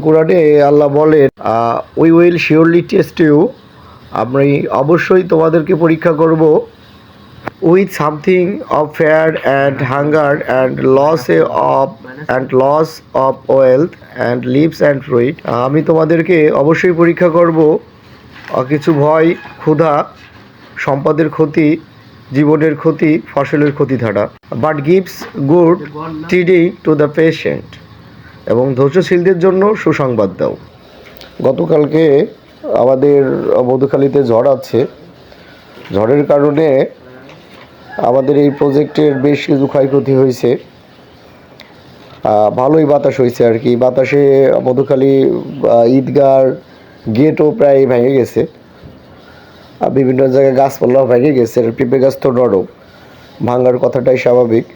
কোরআনে আল্লাহ বলেন, we will surely test you, আমি অবশ্যই তোমাদেরকে পরীক্ষা করব, with something of fear and hunger and loss of wealth and lives and fruit. আমি তোমাদেরকে অবশ্যই পরীক্ষা করব কিছু ভয়, ক্ষুধা, সম্পদের ক্ষতি, জীবনের ক্ষতি, ফসলের ক্ষতি ছাড়া। বাট গিভস গুড ট্রিডিং টু দ্য পেশেন্ট, এবং ধৈর্যশীলদের জন্য সুসংবাদ দাও। গতকালকে আমাদের মধুখালীতে ঝড় আছে, ঝড়ের কারণে আমাদের এই প্রজেক্টের বেশ কিছু ক্ষয়ক্ষতি হয়েছে। ভালোই বাতাস হয়েছে আর কি। বাতাসে মধুখালী ঈদগার গেটও প্রায় ভেঙে গেছে, বিভিন্ন জায়গায় গাছপালাও ভেঙে গেছে। পেঁপে গাছ তো নরম, ভাঙার কথাটাই স্বাভাবিক।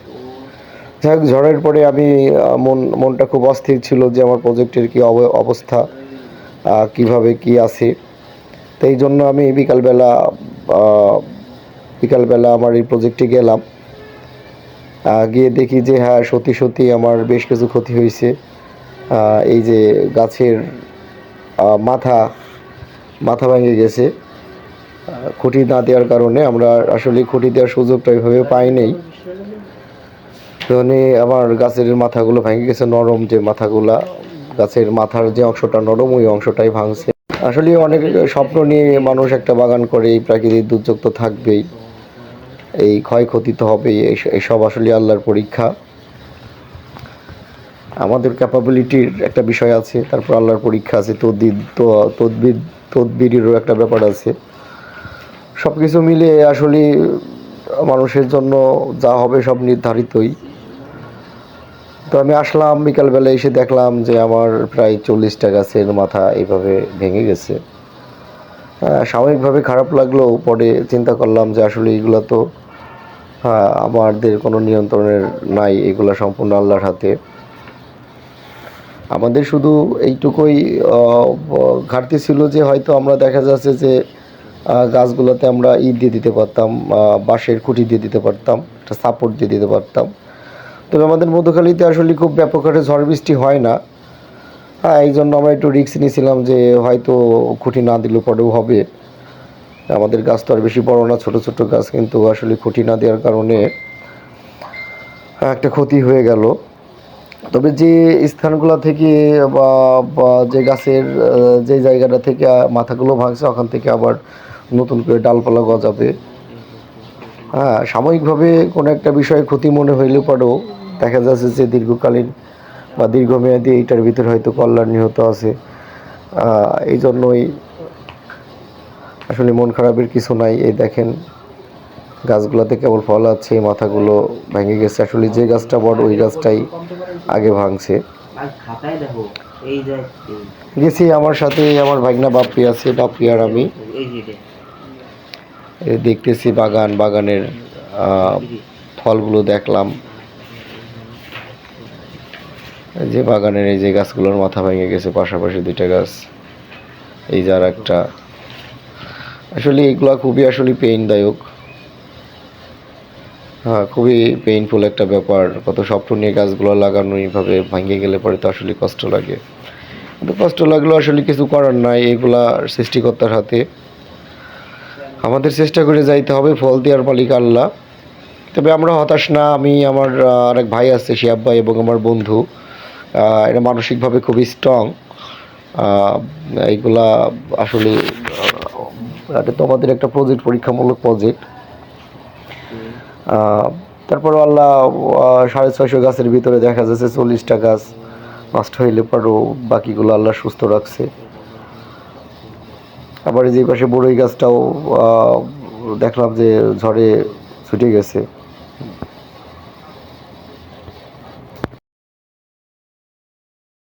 যাই হোক, ঝড়ের পরে আমি মনটা খুব অস্থির ছিল যে আমার প্রজেক্টের কী অবস্থা, কিভাবে কি আছে। তো এই জন্য আমি বিকালবেলা আমার এই প্রজেক্টে গেলাম। গিয়ে দেখি যে হ্যাঁ, সত্যি আমার বেশ কিছু ক্ষতি হয়েছে। এই যে গাছের মাথা ভেঙে গেছে খুঁটি না দেওয়ার কারণে। আমরা আসলে খুঁটি দেওয়ার সুযোগটা ওইভাবে পাই নাই। মানে আমার গাছের মাথাগুলো ভেঙে গেছে, নরম যে মাথাগুলা, গাছের মাথার যে অংশটা নরম, ওই অংশটাই ভাঙছে। আসলে অনেক স্বপ্ন নিয়ে মানুষ একটা বাগান করে, এই প্রাকৃতিক দুর্যোগ তো থাকবেই, এই ক্ষয়ক্ষতি তো হবেই। এসব আসলে আল্লাহর পরীক্ষা। আমাদের ক্যাপাবিলিটির একটা বিষয় আছে, তারপর আল্লাহর পরীক্ষা আছে, তদবিরেরও একটা ব্যাপার আছে। সব কিছু মিলে আসলে মানুষের জন্য যা হবে সব নির্ধারিতই। তো আমি আসলাম বিকালবেলা, এসে দেখলাম যে আমার প্রায় 40টা গাছের মাথা এইভাবে ভেঙে গেছে। সাময়িকভাবে খারাপ লাগলেও পরে চিন্তা করলাম যে আসলে এগুলো তো আমাদের কোনো নিয়ন্ত্রণের নাই, এগুলো সম্পূর্ণ আল্লাহর হাতে। আমাদের শুধু এইটুকুই ঘাটতি ছিল যে হয়তো আমরা দেখা যাচ্ছে যে গাছগুলোতে আমরা দিয়ে দিতে পারতাম, বাঁশের খুঁটি দিয়ে দিতে পারতাম, একটা সাপোর্ট দিয়ে দিতে পারতাম। তবে আমাদের মধুখালীতে আসলে খুব ব্যাপক হারে ঝড় বৃষ্টি হয় না। এই জন্য আমরা একটু রিস্ক নিয়েছিলাম যে হয়তো খুঁটি না দিলেও পরেও হবে। আমাদের গাছ তো আর বেশি বড় না, ছোট ছোট গাছ, কিন্তু আসলে খুঁটি না দেওয়ার কারণে একটা ক্ষতি হয়ে গেল। তবে যে স্থানগুলো থেকে বা যে গাছের যে জায়গাটা থেকে মাথাগুলো ভাঙছে, ওখান থেকে আবার নতুন করে ডালপালা গজাবে। সাময়িকভাবে কোনো একটা বিষয়ে ক্ষতি মনে হইলে পরেও দেখা যাচ্ছে যে দীর্ঘকালীন বা দীর্ঘমেয়াদী এইটার ভিতরে হয়তো কল্যাণ নিহত আছে। এই জন্যই আসলে মন খারাপের কিছু নাই। এই দেখেন, গাছগুলোতে কেবল ফল আছে, মাথাগুলো ভেঙে গেছে। আসলে যে গাছটা বড় ওই গাছটাই আগে ভাঙছে। গেছি, আমার সাথে আমার ভাগনা বাপ্পি আছে, বাপ্পি আর আমি দেখতেছি বাগানের ফলগুলো দেখলাম। যে বাগানের এই যে গাছগুলোর মাথা ভেঙে গেছে, পাশাপাশি 2টা গাছ, এই যার একটা। আসলে এগুলা খুবই আসলে পেইনদায়ক, খুবই পেইনফুল একটা ব্যাপার। কত স্বপ্ন নিয়ে গাছগুলো লাগানো, এইভাবে ভেঙে গেলে পরে তো আসলে কষ্ট লাগে। কিন্তু কষ্ট লাগলেও আসলে কিছু করার নাই, এগুলা সৃষ্টিকর্তার হাতে। আমাদের চেষ্টা করে যাইতে হবে, ফল দেওয়ার মালিক আল্লাহ। তবে আমরা হতাশ না। আমি, আমার আরেক ভাই আছে শিহাব ভাই, এবং আমার বন্ধু, এরা মানসিকভাবে খুবই স্ট্রং। এইগুলা আসলে এটা তো আমাদের একটা প্রজেক্ট, পরীক্ষামূলক প্রজেক্ট। তারপর আল্লাহ 650 গাছের ভিতরে দেখা যাচ্ছে 40টা গাছ নষ্ট হইলে পরও বাকিগুলো আল্লাহ সুস্থ রাখছে। আবার যে পাশে বড়ই গাছটাও দেখলাম যে ঝড়ে ছুটে গেছে।